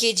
kg